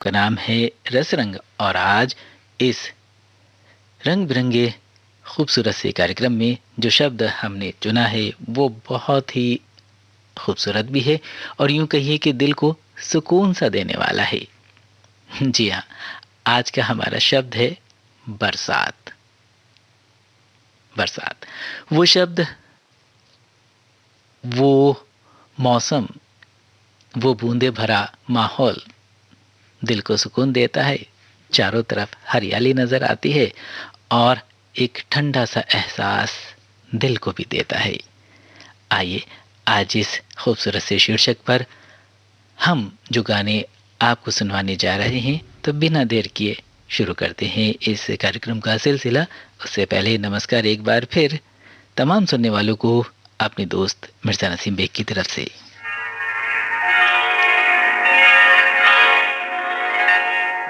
का नाम है रसरंग और आज इस रंग बिरंगे खूबसूरत से कार्यक्रम में जो शब्द हमने चुना है वो बहुत ही खूबसूरत भी है और यूं कहिए कि दिल को सुकून सा देने वाला है। जी हाँ, आज का हमारा शब्द है बरसात। बरसात वो शब्द, वो मौसम, वो बूंदे भरा माहौल दिल को सुकून देता है। चारों तरफ हरियाली नजर आती है और एक ठंडा सा एहसास दिल को भी देता है। आइए आज इस खूबसूरत से शीर्षक पर हम जो गाने आपको सुनवाने जा रहे हैं तो बिना देर किए शुरू करते हैं इस कार्यक्रम का सिलसिला। उससे पहले नमस्कार एक बार फिर तमाम सुनने वालों को अपने दोस्त मिर्ज़ा नसीम बेग की तरफ से।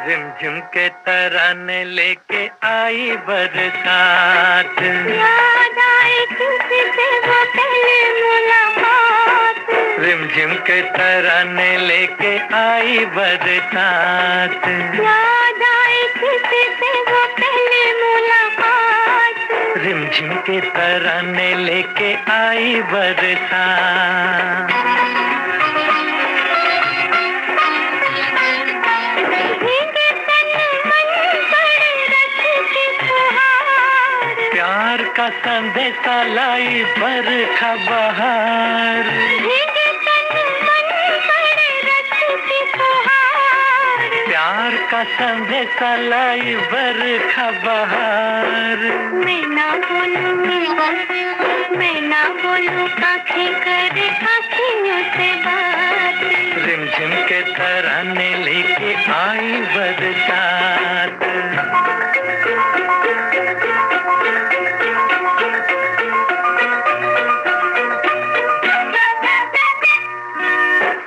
झिमझिम के तराने लेके आई बरसात, याद आए तुझसे वो पहली मुलाकात। झिमझिम के तराने लेके आई बरसात, याद आए तुझसे वो पहली मुलाकात। झिमझिम के तराने लेके आई बरसात। प्यार का संदेशा लाई बरखा बहार, प्यार का संदेशा लाई बरखा बहार। मैं ना बोलूं आँखें करे आँखियों से बात। झिमझिम के तराने लेके आई बरसात,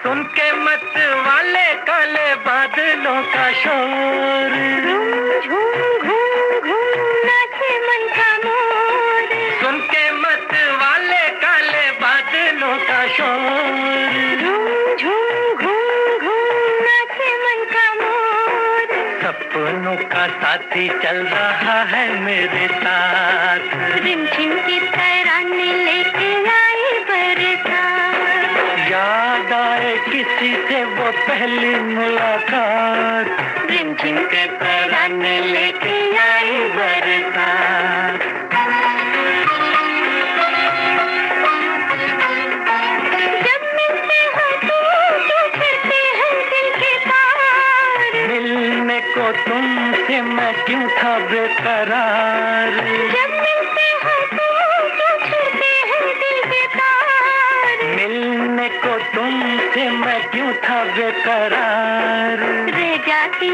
सुन के मत वाले काले बादलों का शोर, झूम घूम घूम नाचे मन का मोर। सुन के मत वाले काले बादलों का शोर, झूम घूम घूम नाचे मन का मोर। सपनों का साथी चल रहा है मेरे साथ। रिमझिम की तराने लेके आई बरसात। याद आए किसी से वो पहली मुलाकात, रिमझिम के तराने लेके आई बरसात। जब मिलते हो तो फिरते हैं दिल के तार। मिलने को तुमसे मैं क्यों था बेकरार। जब मिलते हो तो फिरते हैं दिल के तार। मिलने को तुमसे मैं क्यों था बेकरार। रह जाती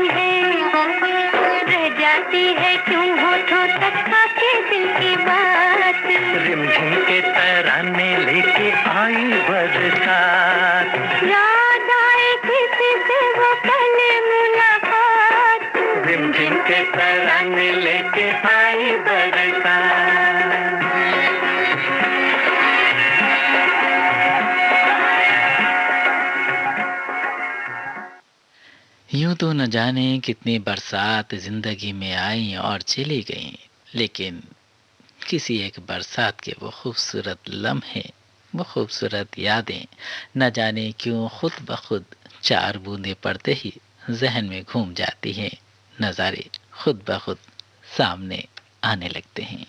है क्यों होठों तक आके दिल की बात। रिमझिम के तराने लेके आई बरसात, याद आए किसी से वो पहली मुलाकात। रिमझिम के तराने लेके आई बरसात। यूं तो न जाने कितनी बरसात जिंदगी में आई और चली गई, लेकिन किसी एक बरसात के वो खूबसूरत लम्हे, वो खूबसूरत यादें न जाने क्यों खुद ब खुद चार बूंदें पड़ते ही जहन में घूम जाती हैं। नज़ारे खुद ब खुद सामने आने लगते हैं।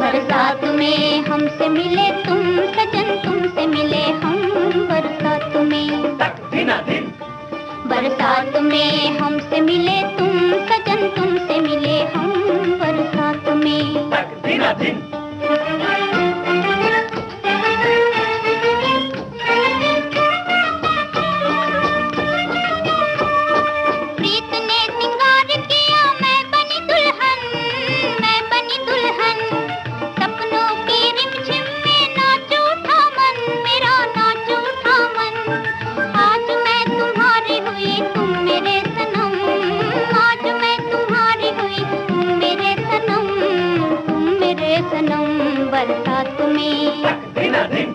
बरसात में हमसे मिले तुम सजन, तुमसे मिले हम बरसात में। बरसात में हमसे मिले तुम सजन, तुमसे मिले हम बरसात में। बरसात में,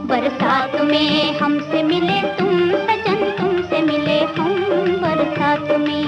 बरसात में हमसे मिले तुम सजन, तुमसे मिले हम बरसात में।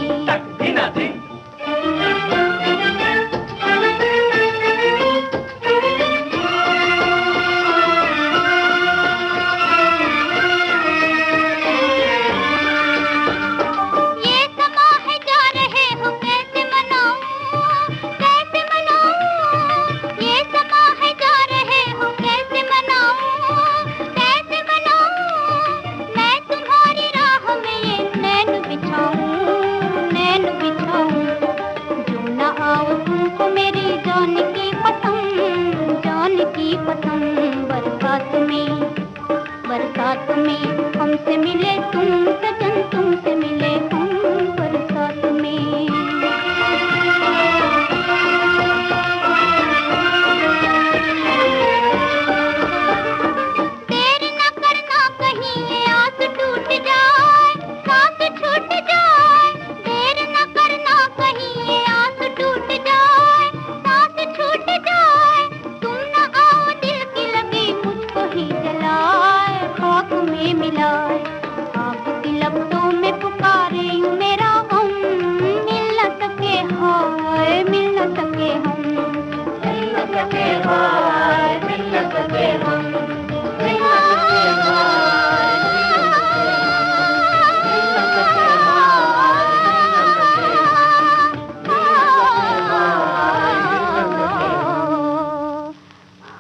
बरसात में, बरसात में हमसे मिले तुम सजन, तुमसे मिले हम बरसात में। देर न करना कहीं ये आस टूट जाए, सांस छूट जाए। देर न करना कहीं ये आस टूट जाए, सांस छूट जाए। तुम न आओ दिल की लगी मुझको ही जलाए, खाक में मिलाए। आग की लपटों में पुकारे यूं मेरा गम, मिल न सके हाय, मिल न सके हम, मिल न सके हाय, मिल न सके हम, मिल न सके हाय, मिल न सके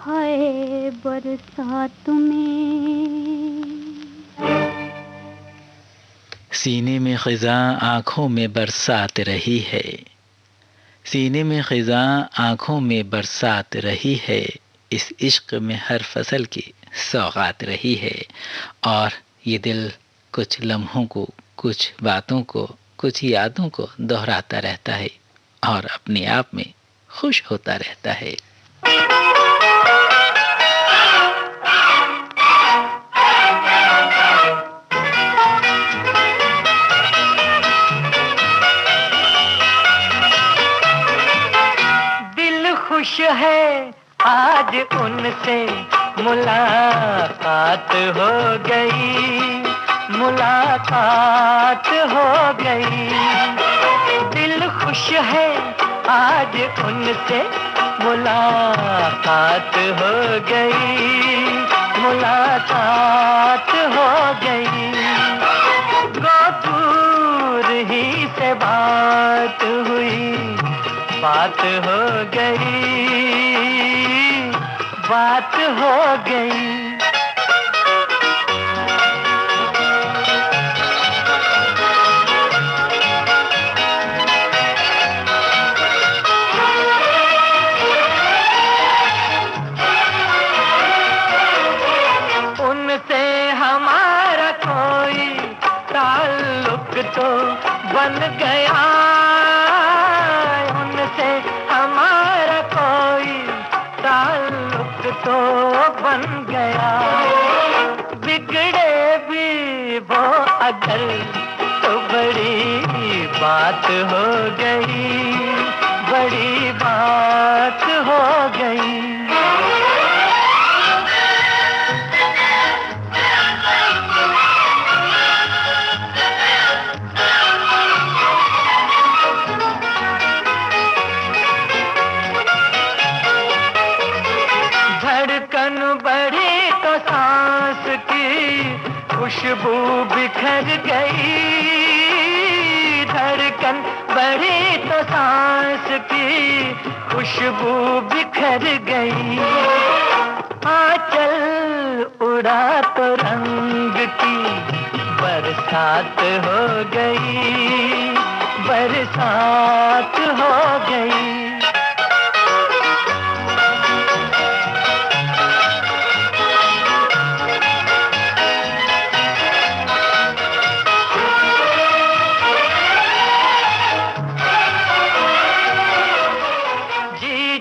हाय, बरसात में। सीने में ख़िज़ा आँखों में बरसात रही है, सीने में ख़िज़ा आँखों में बरसात रही है। इस इश्क में हर फसल की सौगात रही है। और ये दिल कुछ लम्हों को, कुछ बातों को, कुछ यादों को दोहराता रहता है और अपने आप में खुश होता रहता है। खुश है आज उनसे मुलाकात हो गई, मुलाकात हो गई। दिल खुश है आज उनसे मुलाकात हो गई, मुलाकात हो गई। गो दूर ही से बात हुई, बात हो गई, बात हो गई। उनसे हमारा कोई ताल्लुक तो बन गया, उनसे हमारा कोई ताल्लुक तो बन गया। बिगड़े भी वो अगर तो बड़ी बात हो गई, बड़ी बात हो गई। बढ़ी तो सांस की खुशबू बिखर गई, धड़कन बढ़ी तो सांस की खुशबू बिखर गई। आंचल उड़ा तो रंग की बरसात हो गई, बरसात हो गई।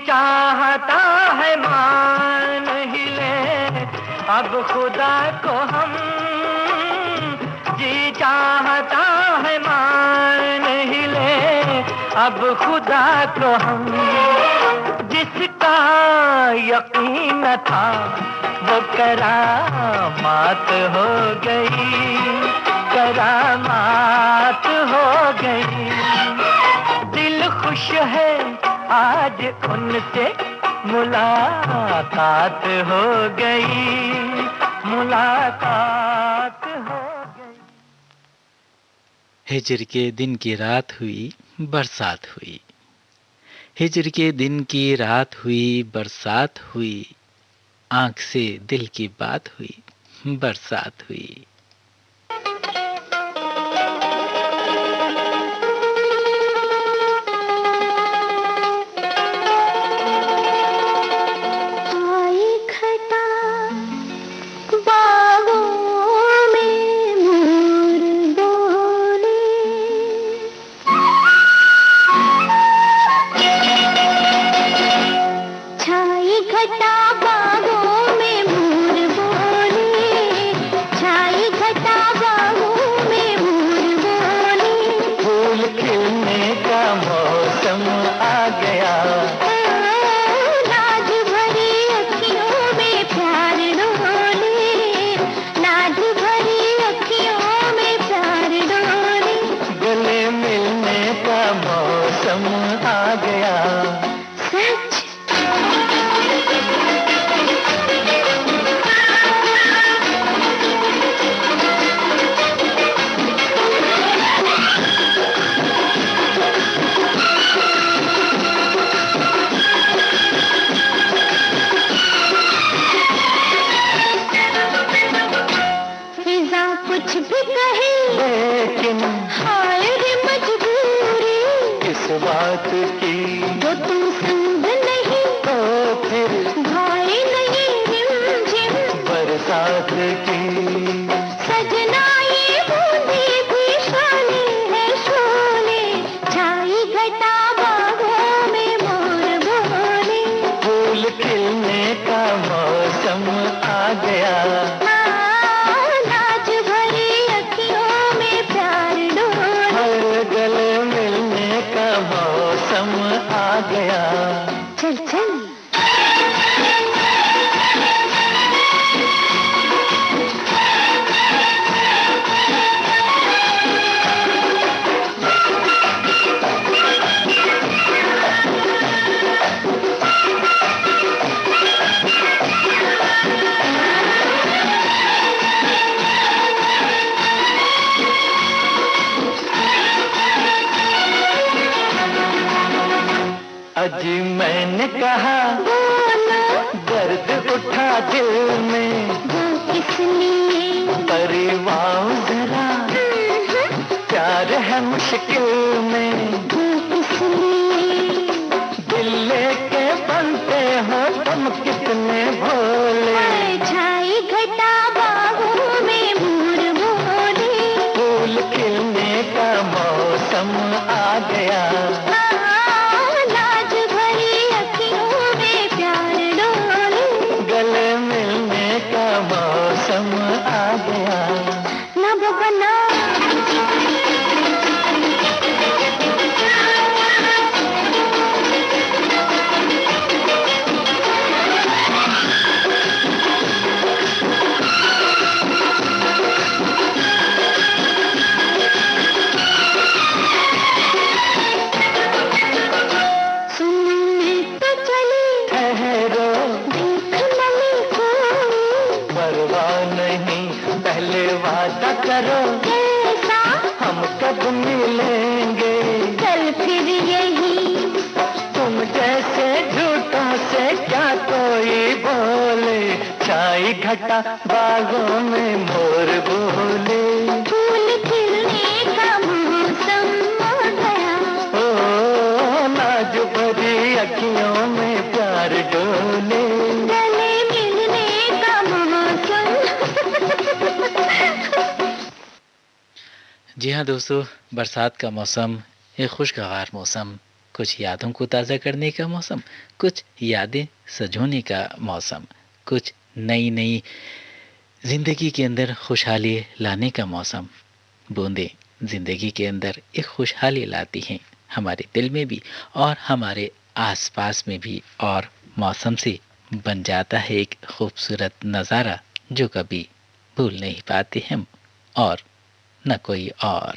चाहता है मान ही ले अब खुदा को हम, जी चाहता है मान ही ले अब खुदा को हम। जिस जिसका यकीन न था वो करामात हो गई, करामात हो गई। दिल खुश है आज उनसे मुलाकात हो गई, मुलाकात हो गई। हिजर के दिन की रात हुई, बरसात हुई। हिजर के दिन की रात हुई, बरसात हुई। आंख से दिल की बात हुई, बरसात हुई। जी मैंने कहा दर्द उठा दिल में, इसलिए परिवार जरा प्यार है मुश्किल में, इसलिए दिल लेके बनते हो तुम कितने भोले। छाई घटा बाहों में मोर बोले, फूल खिलने का मौसम आ गया, आ गया ना बना। सुनने तो चली ठहरो, परवाह नहीं पहले वादा करो, कैसा हम कब मिलेंगे, कल फिर यही तुम जैसे झूठों से क्या कोई बोले। छाई घटा बागों में मोर बोले, फूल खिलने का मौसम आ गया, ओ नाज भरी अखियों में प्यार डोले, गले मिलने का मौसम। जी हाँ दोस्तों, बरसात का मौसम एक खुशगवार मौसम, कुछ यादों को ताज़ा करने का मौसम, कुछ यादें सजोने का मौसम, कुछ नई नई ज़िंदगी के अंदर खुशहाली लाने का मौसम। बूंदें ज़िंदगी के अंदर एक खुशहाली लाती हैं, हमारे दिल में भी और हमारे आसपास में भी और मौसम से बन जाता है एक खूबसूरत नज़ारा जो कभी भूल नहीं पाते हम और न कोई और।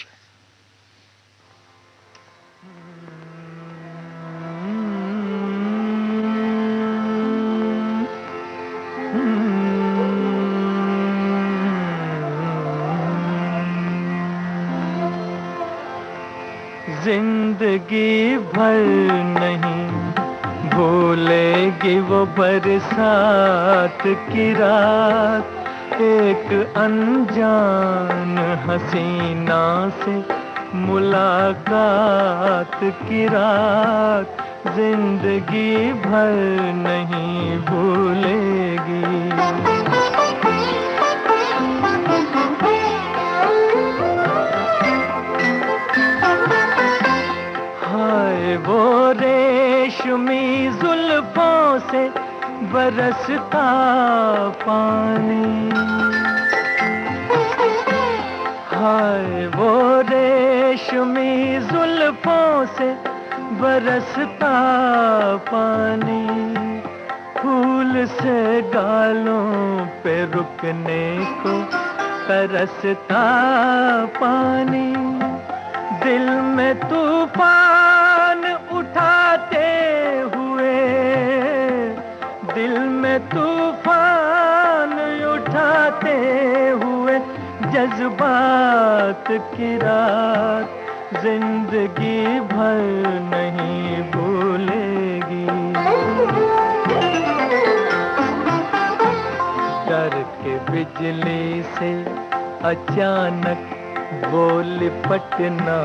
जिंदगी भर नहीं भूलेगी वो बरसात की रात, एक अनजान हसीना से मुलाकात की रात, जिंदगी भर नहीं भूलेगी। हाय वो रेशमी जुल्फों से बरसता पानी, हाय वो रेशमी जुल्फों से बरसता पानी, फूल से गालों पे रुकने को तरसता पानी, दिल में तूफान उठाते हुए, दिल में तूफान उठाते हुए जज्बात की रात, जिंदगी भर नहीं भूलेगी। डर के बिजली से अचानक वो लिपटना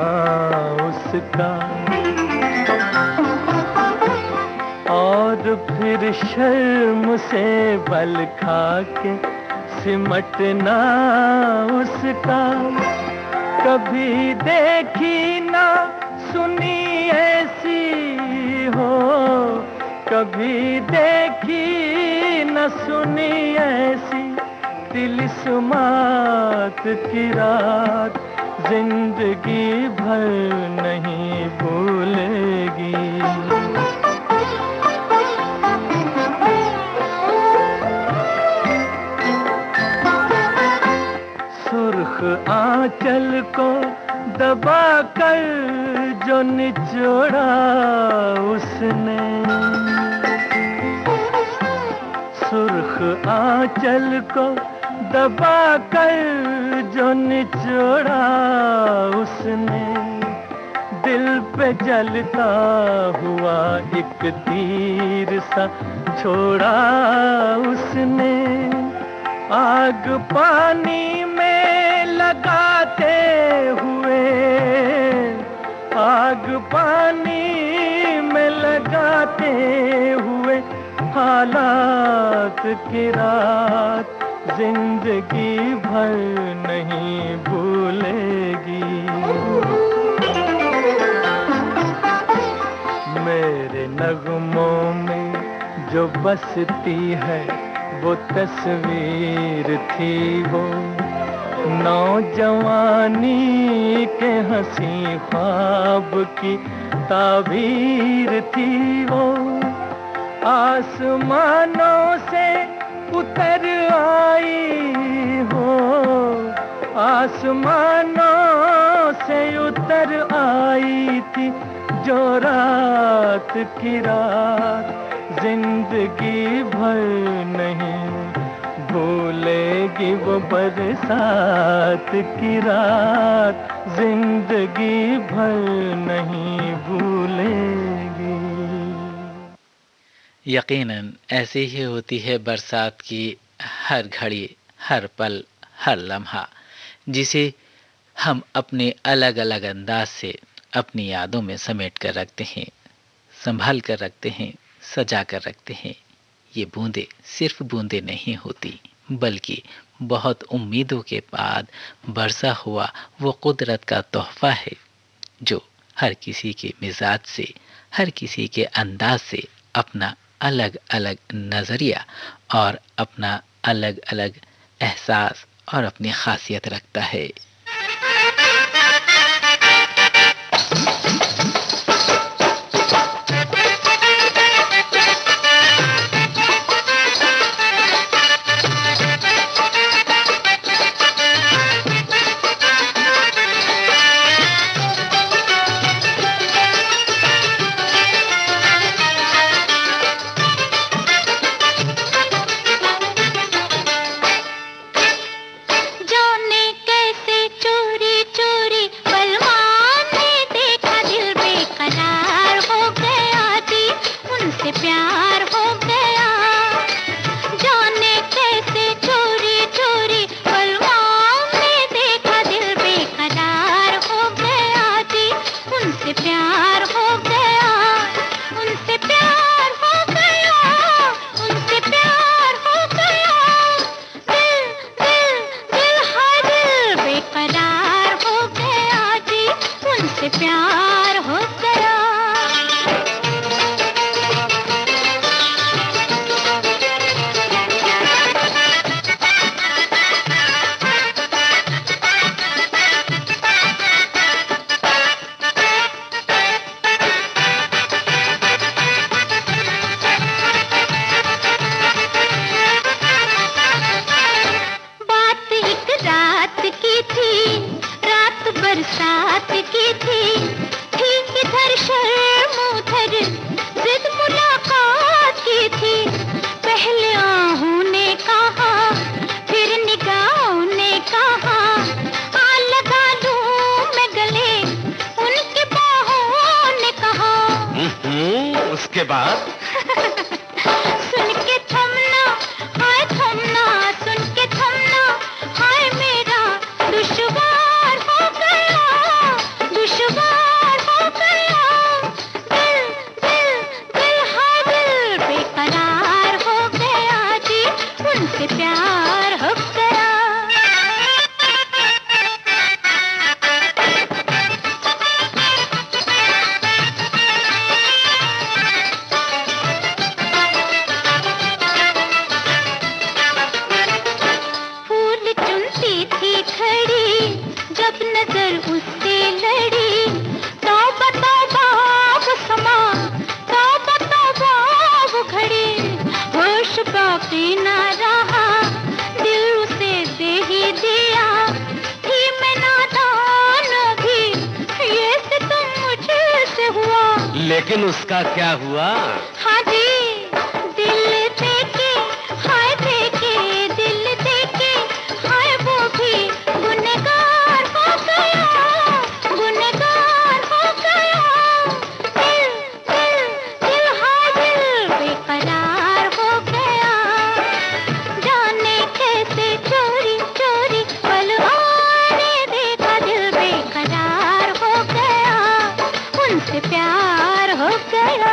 उसका, और फिर शर्म से बल खा के सिमटना उसका, कभी देखी ना सुनी ऐसी हो, कभी देखी न सुनी ऐसी तिलिस्मात की रात, जिंदगी भर नहीं भूलेगी। सुर्ख आंचल को दबा कर जो निचोड़ा उसने, सुर्ख आंचल को दबा कर जो निचोड़ा उसने, दिल पे जलता हुआ एक तीर सा छोड़ा उसने, आग पानी में लगाते हुए, आग पानी में लगाते हुए हालात की रात, जिंदगी भर नहीं भूलेगी। मेरे नगमों में जो बसती है वो तस्वीर थी वो, नौजवानी के हंसी ख्वाब की ताबीर थी वो, आसमानों से उतर आई हो, आसमानों से उतर आई थी जो रात की रात, जिंदगी भर नहीं भूलेगी वो बरसात की रात, जिंदगी भर नहीं भूलेगी। यकीनन ऐसे ही होती है बरसात की हर घड़ी, हर पल, हर लम्हा, जिसे हम अपने अलग अलग अंदाज से अपनी यादों में समेट कर रखते हैं, संभाल कर रखते हैं, सजा कर रखते हैं। ये बूंदें सिर्फ बूंदें नहीं होती, बल्कि बहुत उम्मीदों के बाद बरसा हुआ वो कुदरत का तोहफा है, जो हर किसी के मिजाज से, हर किसी के अंदाज से अपना अलग अलग नज़रिया और अपना अलग अलग एहसास और अपनी खासियत रखता है। ये बात? सुन के थमना, हाय थमना, सुन के थमना, हाय मेरा दुश्वार हो गया, दुश्वार हो गया। दिल दिल दिल हाय दिल बेकरार हो गया जी, उनसे प्यार हो गया। फूल चुनती थी खड़ी, जब नजर उससे लड़ी, तौबा तौबा वो समा, तौबा तौबा वो घड़ी, होश बाकी ना रहा, दिल उसे दे ही दिया, थी मैं नादान भी, ये सितम मुझसे हुआ। लेकिन उसका क्या हुआ? हाँ जी, दिल देके, हाय देके, दिल देके, हाय वो भी गुनहगार हो गया, गुनहगार हो गया। दिल दिल दिल हाय दिल बेकरार हो गया, जाने कैसे चोरी चोरी पल आने देखा, दिल बेकरार हो गया, उनसे प्यार हो गया।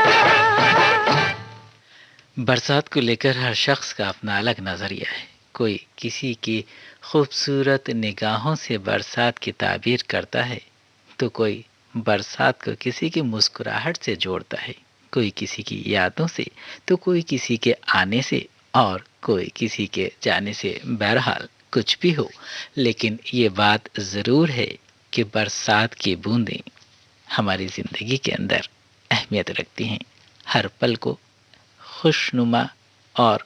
बरसात को लेकर हर शख्स का अपना अलग नज़रिया है। कोई किसी की खूबसूरत निगाहों से बरसात की ताबीर करता है, तो कोई बरसात को किसी की मुस्कुराहट से जोड़ता है, कोई किसी की यादों से, तो कोई किसी के आने से, और कोई किसी के जाने से। बहरहाल कुछ भी हो, लेकिन ये बात ज़रूर है कि बरसात की बूंदें हमारी ज़िंदगी के अंदर अहमियत रखती हैं, हर पल को खुशनुमा और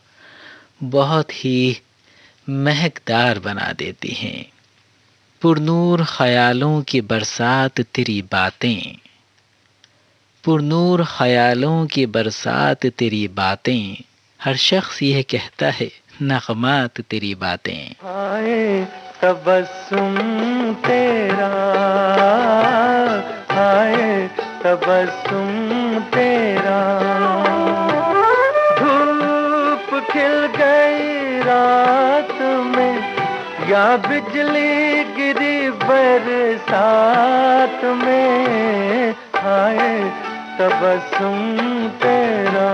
बहुत ही महकदार बना देती हैं। पुरनूर ख्यालों की बरसात तेरी बातें, पुरनूर ख्यालों की बरसात तेरी बातें, हर शख्स यह कहता है नगमात तेरी बातें। हाय तबस्सुम तेरा, हाय तबस्सुम तेरा, धूप खिल गई रात में, या बिजली गिरी बरसात में, हाय तबस्सुम तेरा,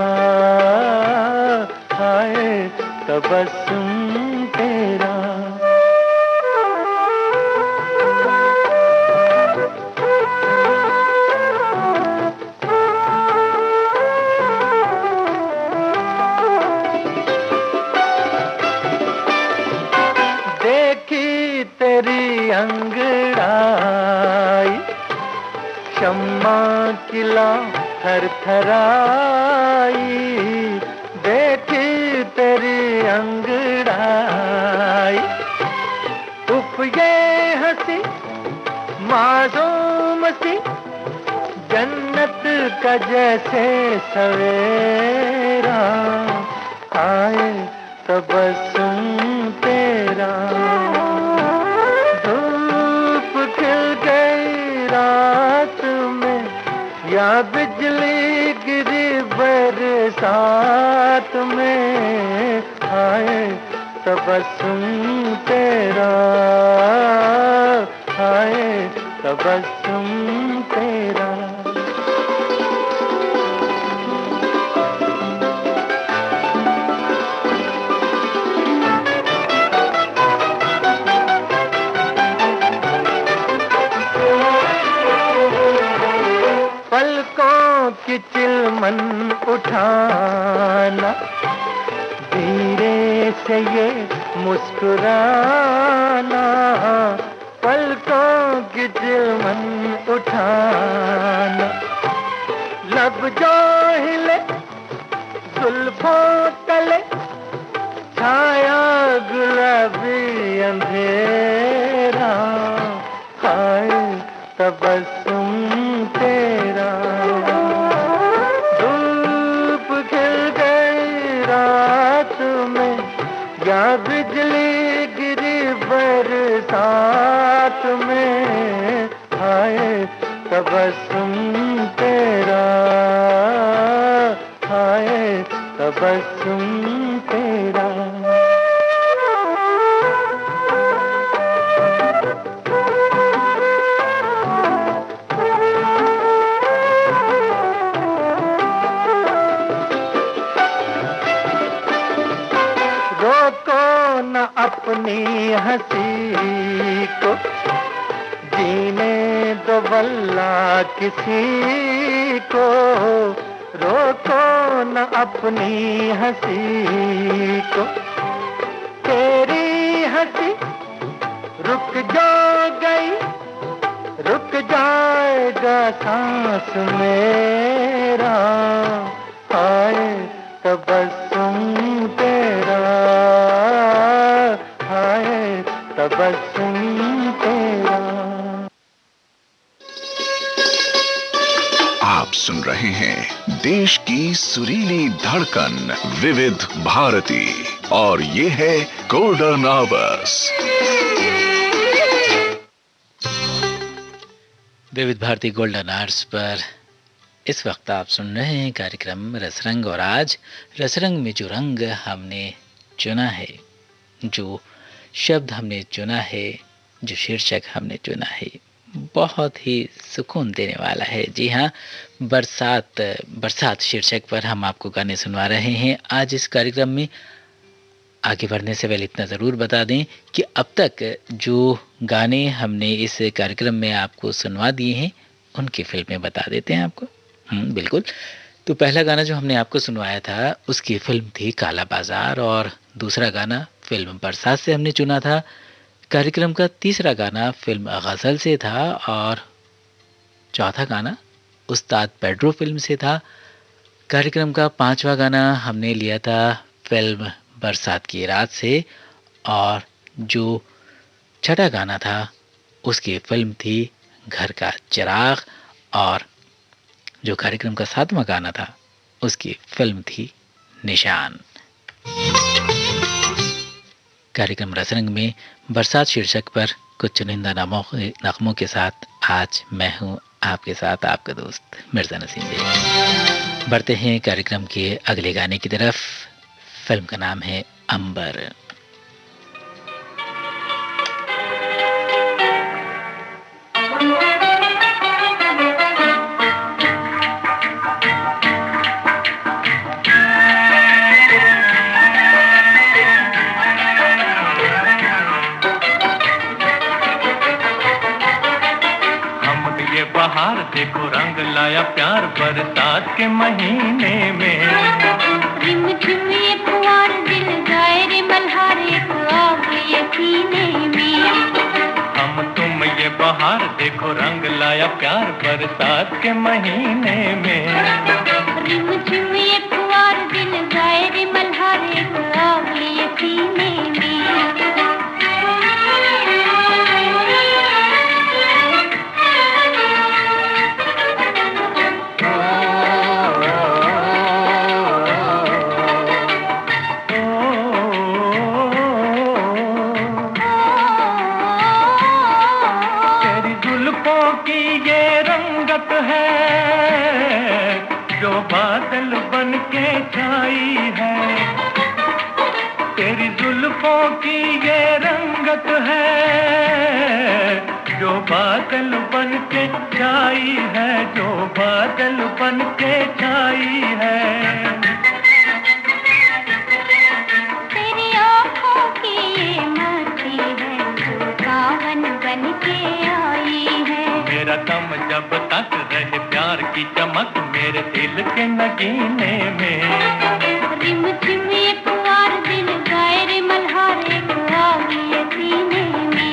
हाय तबस्सुम तेरा। देखी तेरी अंगड़ाई, शम्मा किला थर थराई, देखी तेरी अंगड़ाई, उफ ये हंसी मासूम सी, जन्नत का जैसे सवेरा, हाय तबस्सुम तेरा, धूप खिल गई रात में, या बिजली गिरी बरसात में, हाय तबस्सुम तेरा, हाय तबस्सुम तेरा। पलकों की चिलमन उठाना, धीरे से ये मुस्कुराना, पलकों की चिलमन उठाना, लब जो हिले जुल्फों तले, छाया गुलाबी अंधेरा, हाय तबस्सुम तेरा, धूप खिल गई रात में, या बिजली गिरी बरसात में, हाय तबस्सुम तेरा, रोको न अपनी हंसी को, जीने दो वल्ला किसी को, रोको न अपनी हंसी को। तेरी हंसी रुक जो गई, रुक जाएगा सांस मेरा, हाय तबस्सुम तेरा, हाय तबस्सुम तेरा। आप सुन रहे हैं देश की सुरीली धड़कन विविध भारती, और ये है गोल्डन आवर्स। विविध भारती गोल्डन आवर्स पर इस वक्त आप सुन रहे हैं कार्यक्रम रसरंग, और आज रसरंग में जो रंग हमने चुना है, जो शब्द हमने चुना है, जो शीर्षक हमने चुना है, बहुत ही सुकून देने वाला है। जी हाँ, बरसात बरसात शीर्षक पर हम आपको गाने सुनवा रहे हैं आज इस कार्यक्रम में। आगे बढ़ने से पहले इतना ज़रूर बता दें कि अब तक जो गाने हमने इस कार्यक्रम में आपको सुनवा दिए हैं उनकी फिल्में बता देते हैं आपको। बिल्कुल। तो पहला गाना जो हमने आपको सुनवाया था उसकी फिल्म थी काला बाजार, और दूसरा गाना फिल्म बरसात से हमने चुना था। कार्यक्रम का तीसरा गाना फिल्म गज़ल से था, और चौथा गाना उस्ताद पेड्रो फिल्म से था। कार्यक्रम का पांचवा गाना हमने लिया था फिल्म बरसात की रात से, और जो छठा गाना था उसकी फिल्म थी घर का चिराग, और जो कार्यक्रम का सातवां गाना था उसकी फिल्म थी निशान। कार्यक्रम रसरंग में बरसात शीर्षक पर कुछ चुनिंदा नगमों के साथ आज मैं हूं आपके साथ, आपका दोस्त मिर्जा नसीम बेग। बढ़ते हैं कार्यक्रम के अगले गाने की तरफ। फिल्म का नाम है अंबर। बहार देखो रंग लाया प्यार बरसात के महीने में। रिम झिम ये पुआर दिल गाए रे मल्हार एक आग ये सीने में। हम तुम ये बहार देखो रंग लाया प्यार बरसात के महीने में। रिम झिम ये पुआर दिल गाए रे मल्हार एक आग ये सीने में। बादल बन के छाई है तेरी जुल्फों की ये रंगत है, जो बादल बन के छाई है, जो बादल बन के छाई है। तेरी आँखों की ये मस्ती है, जो सावन बन के आई है। मेरा दम जब तक रहे प्यार की चमक मेरे दिल के नगीने में। रिम झिम ये पुआर दिल गाए रे मल्हार एक आग ये सीने में।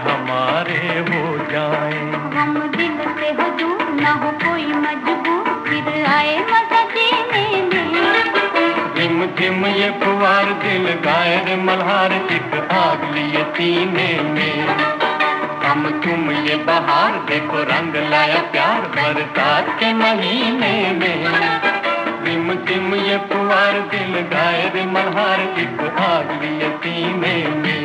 हमारे हो जाए। हम दिल से हो दूर ना हो कोई मजबूर, फिर फिर आए मजा देने में। झिम झिम ये फुहार दिल गाए रे मल्हार, एक आग लिए सीने में। हम तुम ये बहार देखो रंग लाया प्यार बरसात के महीने में। झिम झिम ये फुहार दिल गाए रे मल्हार, एक आग लिए सीने में।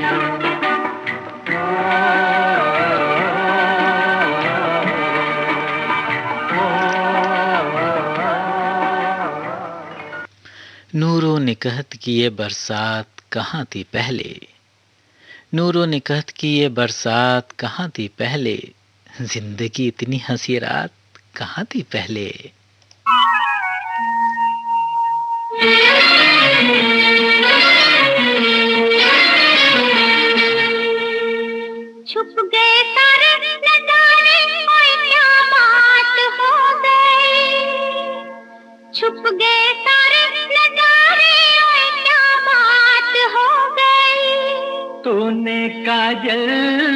नूरों ने कहत कि ये बरसात कहाँ थी पहले, नूरों ने कहत कि ये बरसात कहाँ थी पहले, जिंदगी इतनी हंसी रात कहाँ थी पहले। छुप गए सारे नजारे, कोई क्या बात हो गई। छुप गए सारे नजारे, कोई क्या बात हो गई। तूने काजल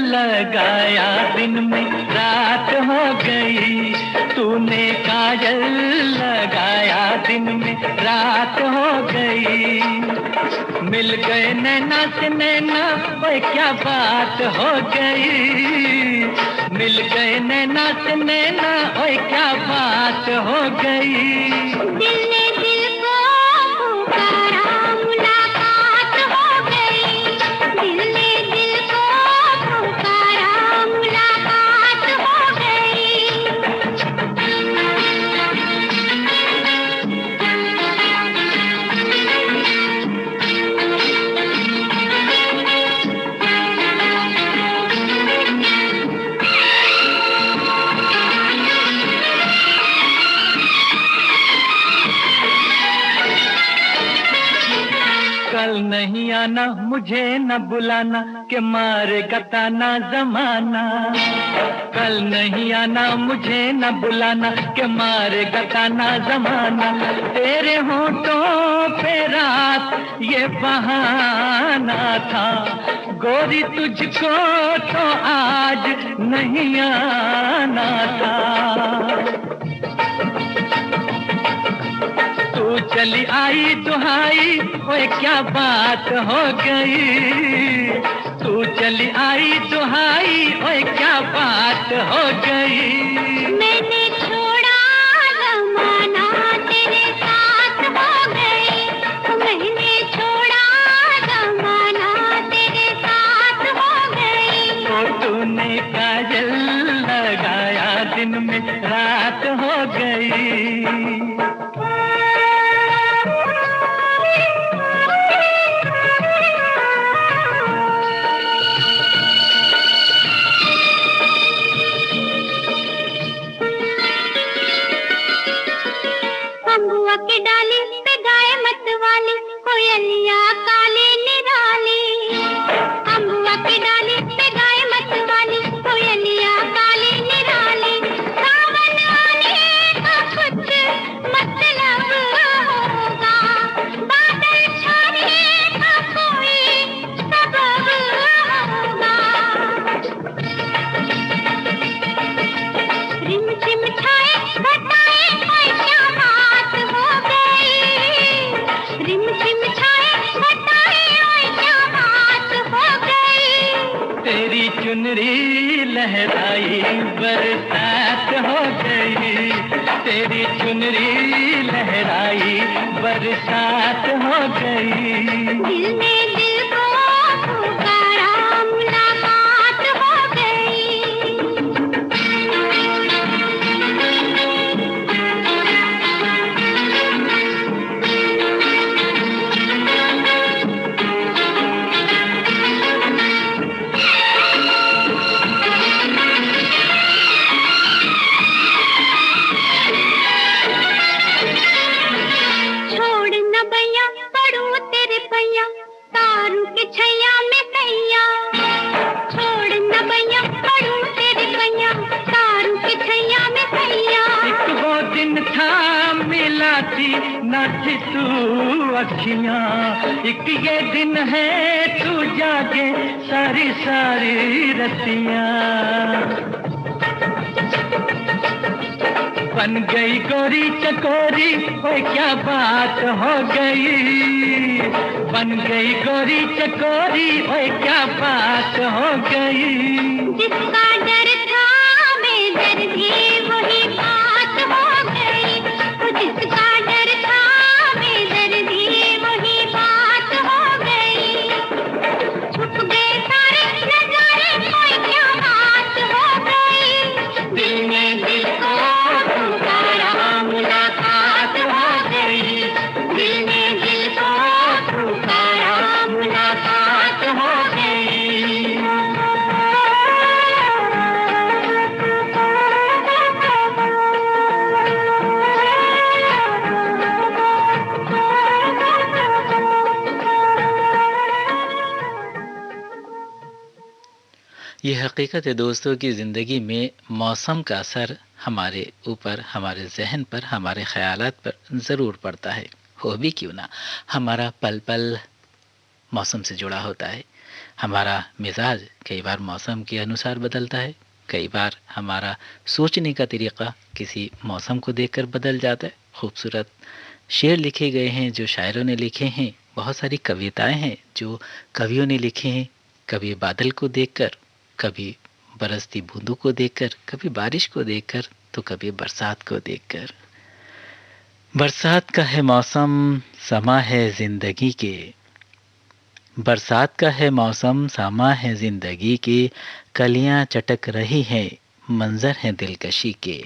लगाया दिन में रात हो गई। तूने काजल लगाया दिन में रात हो गई। मिल गए नैना से नैना, ओए क्या बात हो गई। मिल गए नैना से नैना, ओए क्या बात हो गई। दिल ने दिल को पुकारा, मुलाकात हो गई। दिल ने दिल को पुकारा, मुलाकात हो गई। कल नहीं आना मुझे न बुलाना, के मारेगा ताना जमाना। कल नहीं आना मुझे न बुलाना, के मारेगा ताना जमाना। तेरे होठों पे रात ये बहाना था, गोरी तुझको तो आज नहीं आना था। तू चली आई दुहाई, ओए क्या बात हो गई। तू चली आई दुहाई, ओए क्या बात हो गई। मैंने छोड़ा जमाना, तेरे साथ हो गई। मैंने छोड़ा जमाना, तेरे साथ हो गई। तो तूने काजल लगाया दिन में रात हो गई। अम्बुआ की डाली पे गाए मतवाली, कोयलिया काली निराली। अम्बुआ की डाली पे गाए मतवाली, कोयलिया काली निराली। सावन आने का कुछ मतलब होगा, बादल छाने का कोई सबब होगा। रिम झिम छाए घटाए, कोई क्या बात हो गई। रिम झिम छाए घटाए, कोई क्या बात हो गई। तेरी चुनरी लहराई बरसात हो गई। तेरी चुनरी लहराई बरसात हो गई। दिल ने दिल को पुकारा, मुलाकात हो गई। छोड़ न भैया पड़ू तेरे पैया, तारू के छैया में सैया। छोड़ न भैया पड़ू तेरे पैया, तारू के छैया में सैया। एक वो दिन था मिला थी न थी तू अखियां, एक ये दिन है तू जागे सारी सारी रतियां। बन गई गोरी चकोरी, ओए क्या बात हो गई। बन गई गोरी चकोरी, ओए क्या बात हो गई। जिसका डर था बेदर्दी वही बात हो गई। जिसका डर था बेदर्दी वही बात हो गई। छुप गए सारे नजारे, कोई क्या बात हो गई। दिल में दिल को पुकारा, मुलाकात हो गई। दिल में दिल को पुकारा, मुलाकात हो गई। ये हकीकत है दोस्तों कि ज़िंदगी में मौसम का असर हमारे ऊपर, हमारे जहन पर, हमारे ख़यालात पर ज़रूर पड़ता है। हो भी क्यों ना, हमारा पल पल मौसम से जुड़ा होता है। हमारा मिजाज कई बार मौसम के अनुसार बदलता है। कई बार हमारा सोचने का तरीक़ा किसी मौसम को देखकर बदल जाता है। खूबसूरत शेर लिखे गए हैं जो शायरों ने लिखे हैं, बहुत सारी कविताएं हैं जो कवियों ने लिखे हैं। कभी बादल को देखकर, कभी बरसती बूंदों को देखकर, कभी बारिश को देखकर, तो कभी बरसात को देखकर। बरसात का है मौसम, समा है ज़िंदगी के। बरसात का है मौसम, समा है ज़िंदगी के। कलियां चटक रही हैं, मंजर है दिलकशी के।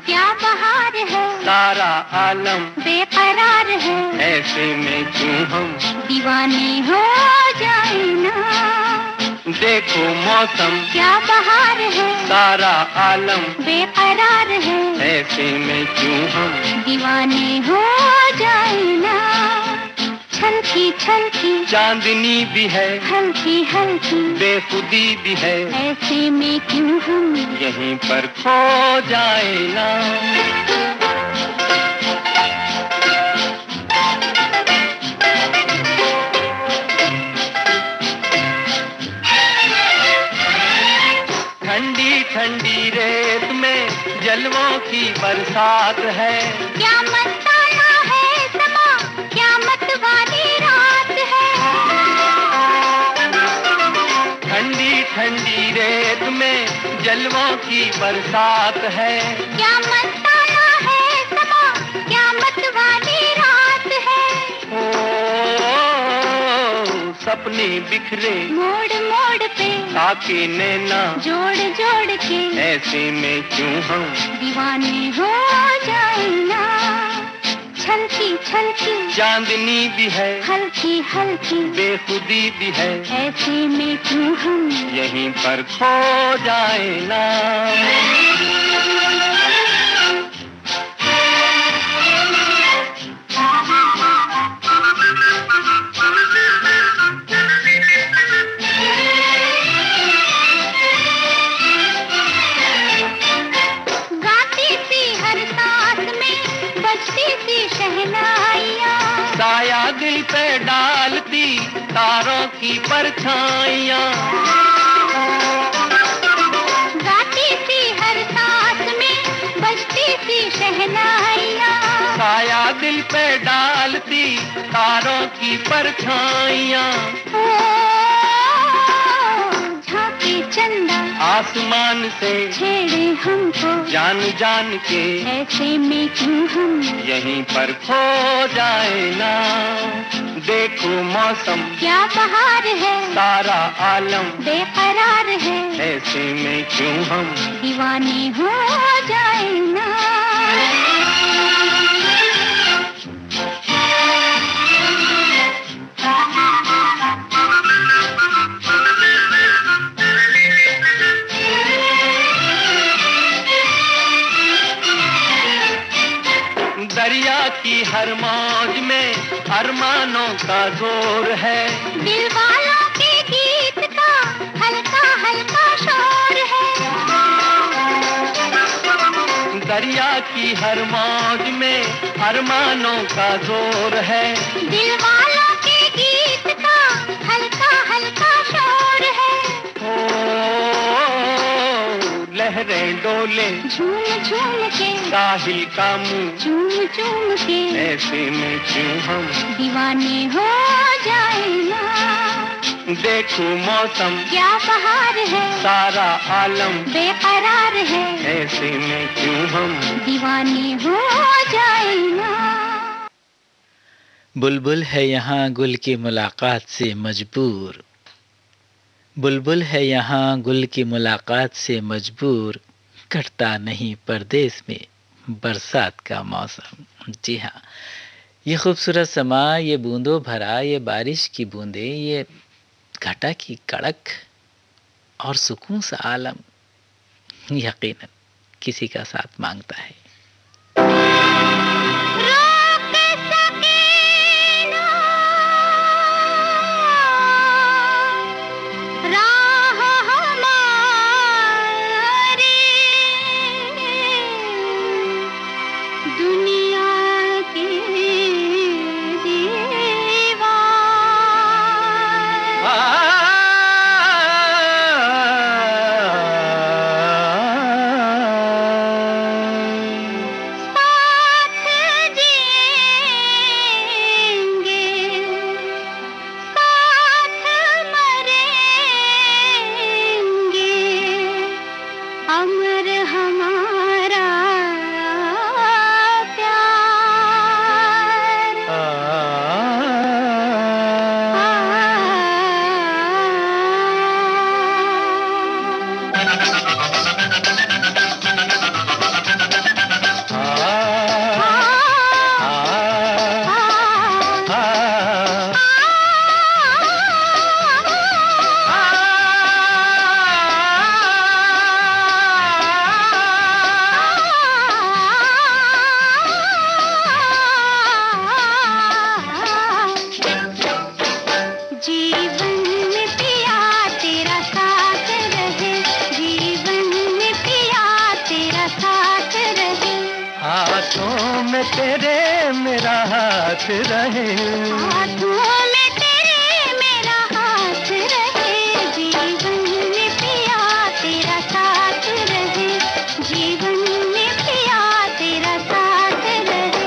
क्या बहार है, सारा आलम बेकरार है। ऐसे में क्यों हम दीवाने हो जाए ना। देखो मौसम, क्या बहार है, सारा आलम बेकरार है। ऐसे में क्यों हम दीवाने हो जाए ना। छलकी छलकी चांदनी भी है, हल्की हल्की बेखुदी भी है। ऐसे में क्यों हम यहीं पर खो जाए ना। ठंडी ठंडी रेत में जलवों की बरसात है। क्या मस्ताना है समा, क्या मत वाली रात है। ठंडी ठंडी रेत में जलवों की बरसात है। क्या मस्ताना है समा, क्या मत वाली रात है। ओ, सपने बिखरे मोड़ मोड़ पे ताके नैना जोड़ जोड़ के। ऐसे में क्यों हम दीवाने हो जाए ना। छलकी छलकी चांदनी भी है, हल्की हल्की बेखुदी भी है। ऐसे में क्यों हम यहीं पर खो जाए ना। गाती सी हर सांस में बजती सी शहनाइयाँ। साया दिल पे डालती तारों की परछाइयाँ। गाती सी हर सांस में बजती सी शहनाइयाँ। साया दिल पे डालती तारों की परछाइयाँ। ओ, झांके चंदा आसमान से छेड़े हमको। जान जान के ऐसे में क्यों हम यहीं पर खो जाए ना। देखो मौसम, क्या बहार है, सारा आलम बेकरार है। ऐसे में क्यों हम दीवाने हो जाए ना। अरमानों का जोर है। दिल वालों के गीत का हल्का हल्का शोर है। दरिया की हर मौज में अरमानों का जोर है। दिल वालों के गीत का हल्का हल्का शोर है। ओ लहरें डोले झूम झूम के साहिल का मुंह झूम झूम के ऐसे में क्यों हम दीवाने हो जाए ना। देखो मौसम क्या बहार है, सारा आलम बेकरार है, ऐसे में क्यों हम दीवाने हो जाए ना। बुलबुल है यहाँ गुल की मुलाकात से मजबूर, बुलबुल है यहाँ गुल की मुलाकात से मजबूर, कटता नहीं परदेस में बरसात का मौसम। जी हाँ, ये खूबसूरत समा, ये बूंदों भरा, ये बारिश की बूंदें, ये घटा की कड़क और सुकून सा आलम यकीनन किसी का साथ मांगता है। रोक सके ना राह हमारी दुनिया की रहे, हाथों में तेरे मेरा हाथ रहे, जीवन में पिया तेरा साथ रहे, जीवन में पिया तेरा साथ रहे।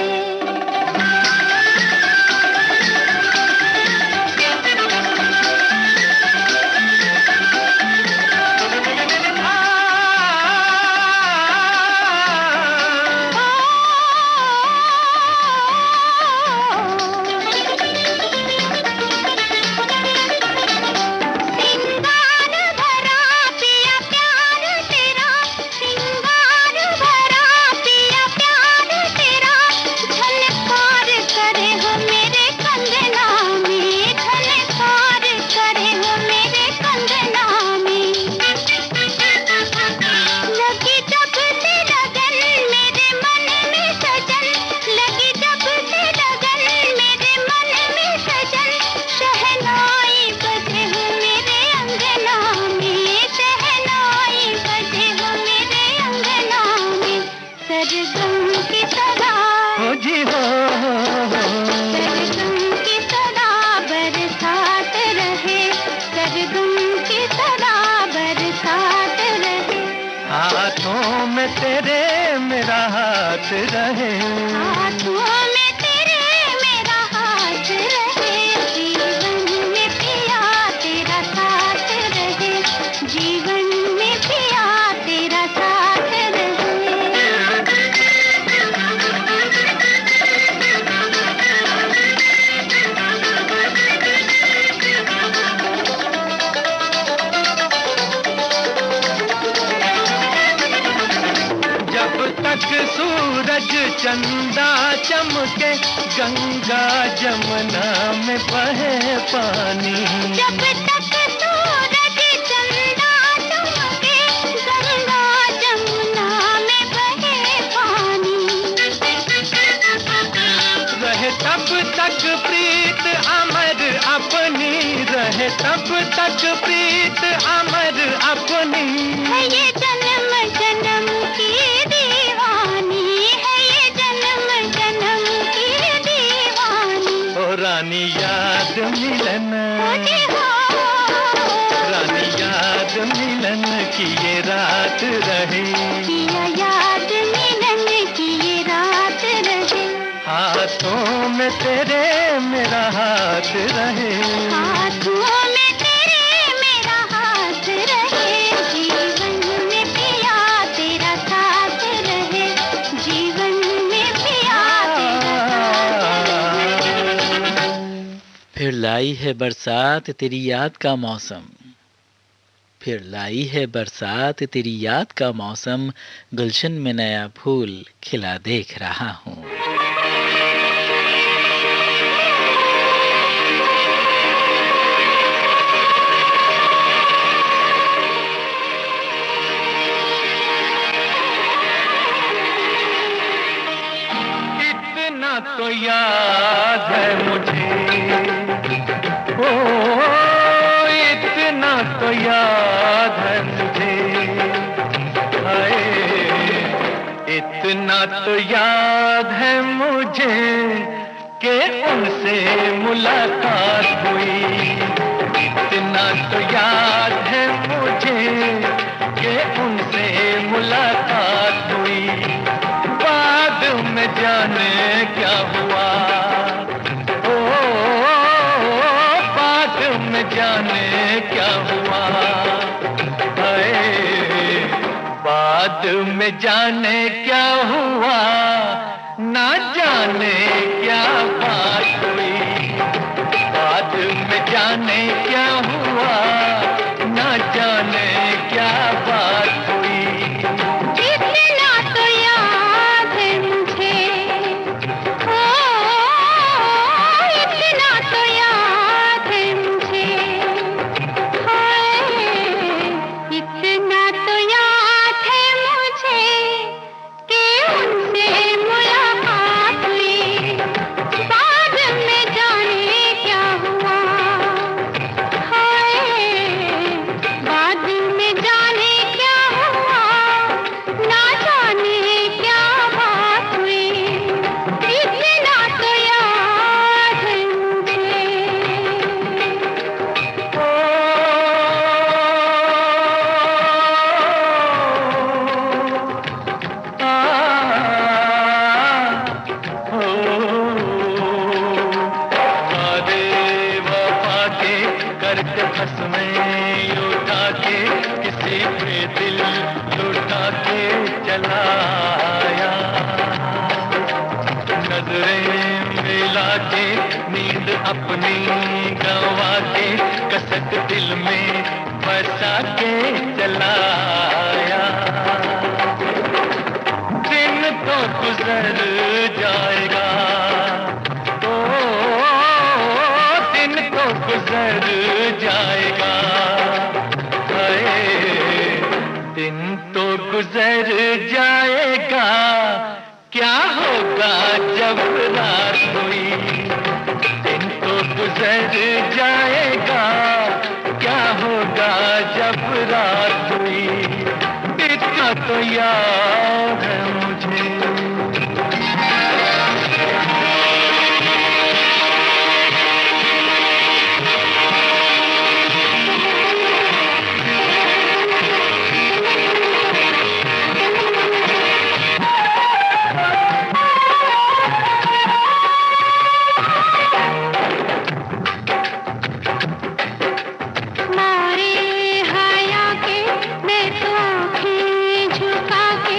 हाथों में तेरे मेरा हाथ रहे, हाथों में तेरे मेरा हाथ रहे, जीवन में पिया तेरा साथ रहे, जीवन में पिया तेरा साथ रहे। जब तक सूरज चंदा चमके, गंगा जमुना में बहे पानी, जब तक सूरज चंदा चमके, गंगा जमुना में बहे पानी, रहे तब तक प्रीत तब तक प्रीत अमर अपनी है ये जन्म जन्म की दीवानी, है ये जन्म जन्म की दीवानी। ओ रानी याद मिलन, रानी याद मिलन की ये रात रहे, किया याद मिलन की ये रात रहे। हाथों में तेरे मेरा हाथ रहे, हाथों में तेरे मेरा हाथ रहे। जीवन में पिया तेरा साथ रहे, जीवन में पिया तेरा साथ रहे। फिर लाई है बरसात तेरी याद का मौसम, फिर लाई है बरसात तेरी याद का मौसम, गुलशन में नया फूल खिला देख रहा हूँ। इतना तो याद है मुझे, ओ इतना तो याद है मुझे, हाय इतना तो याद है मुझे कि उनसे मुलाकात हुई। इतना तो याद है मुझे कि उनसे मुलाकात हुई। बाद में जाने क्या हुआ, ओ बाद में जाने क्या हुआ, हाय बाद में जाने क्या हुआ, ना जाने क्या बात हुई। बाद में जाने क्या हुआ, ना जाने क्या बात हुई। इतना तो याद है मुझे, ओ इतना तो याद है मुझे, हाय इतना तो याद है मुझे कि उनसे मुलाकात हुई। बाद में जाने क्या हुआ, हाय बाद में जाने क्या हुआ, ना जाने क्या बात हुई। इतना तो याद है मुझे। वादे वफा के करके बस में उठा के किसी पे दिल लुटा के चलाया। नजरें मिला के नींद अपनी गंवा के कसक दिल में बसा के चलाया। दिन तो गुजर जाएगा, ओ दिन तो गुजर जाएगा, हाय दिन तो गुजर जाएगा। क्या होगा जब रात हुई, दिन तो गुजर जाएगा। क्या होगा जब रात हुई। इतना तो याद है मुझे। मारे हया के मैं तो आँखें झुका के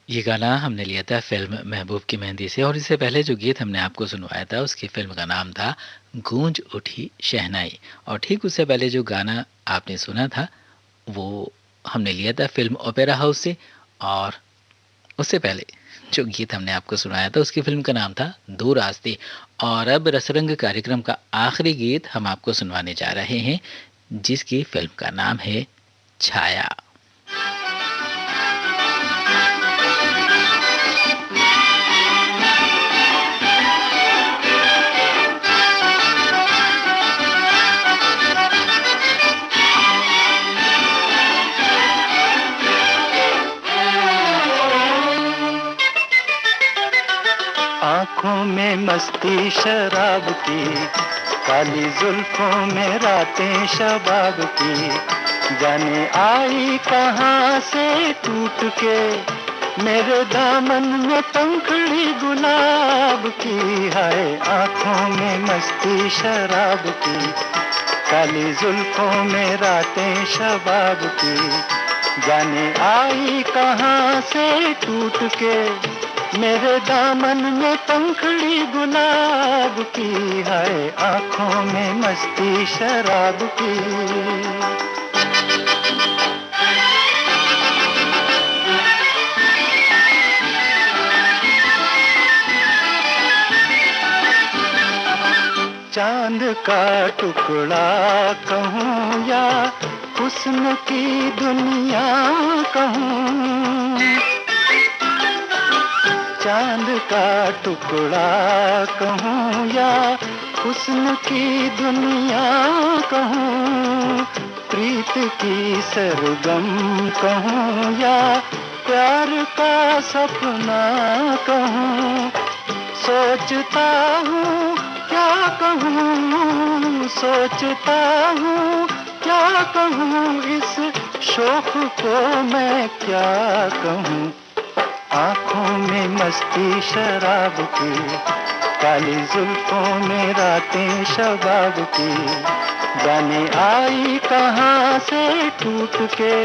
ये गाना हमने लिया था फिल्म महबूब की मेहंदी से, और इससे पहले जो गीत हमने आपको सुनवाया था उसकी फिल्म का नाम था गूंज उठी शहनाई। और ठीक उससे पहले जो गाना आपने सुना था वो हमने लिया था फिल्म ओपेरा हाउस से, और उससे पहले जो गीत हमने आपको सुनाया था उसकी फिल्म का नाम था दो रास्ते। और अब रसरंग कार्यक्रम का आखिरी गीत हम आपको सुनवाने जा रहे हैं, जिसकी फिल्म का नाम है छाया। आँखों में मस्ती शराब की, काली जुल्फों में रातें शबाब की, जाने आई कहाँ से टूट के मेरे दामन में पंखड़ी गुलाब की। हाय आँखों में मस्ती शराब की, काली जुल्फों में रातें शबाब की, जाने आई कहाँ से टूट के मेरे दामन में पंखड़ी गुलाब की। है आँखों में मस्ती शराब की। चांद का टुकड़ा कहूँ या हुस्न की दुनिया कहूँ, चांद का टुकड़ा कहूँ या हुस्न की दुनिया कहूँ, प्रीत की सरगम कहूँ या प्यार का सपना कहूँ, सोचता हूँ क्या कहूँ, सोचता हूँ क्या कहूँ, इस शौक को मैं क्या कहूँ। आँखों में मस्ती शराब की, काली जुल्फों में रातें शबाब की, जाने आई कहाँ से टूट के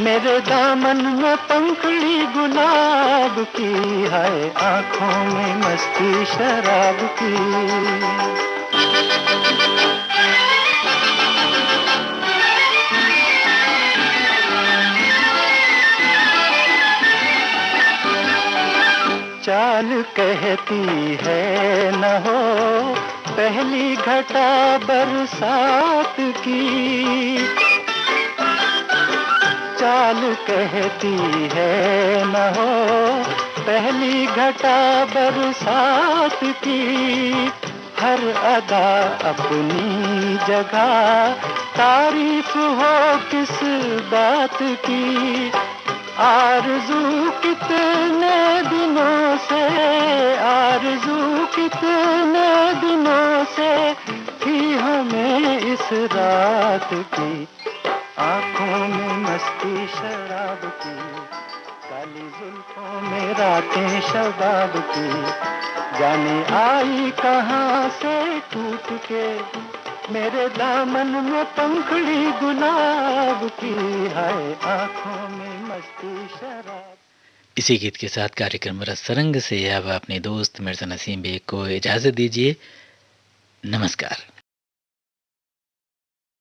मेरे दामन में पंखड़ी गुलाब की। है आँखों में मस्ती शराब की। चाल कहती है न हो पहली घटा बरसात की, चाल कहती है न हो पहली घटा बरसात की, हर अदा अपनी जगह तारीफ हो किस बात की। आरज़ू कितने दिनों से, आरज़ू कितने दिनों से थी हमें इस रात की। आँखों में मस्ती शराब की, काली जुल्फों में रातें शबाब की, जाने आई कहाँ से टूट के मेरे दामन में पंखड़ी गुलाब की। है आँखों में मस्ती शराब। इसी गीत के साथ कार्यक्रम रसरंग से अब अपने दोस्त मिर्ज़ा नसीम बेग को इजाज़त दीजिए। नमस्कार।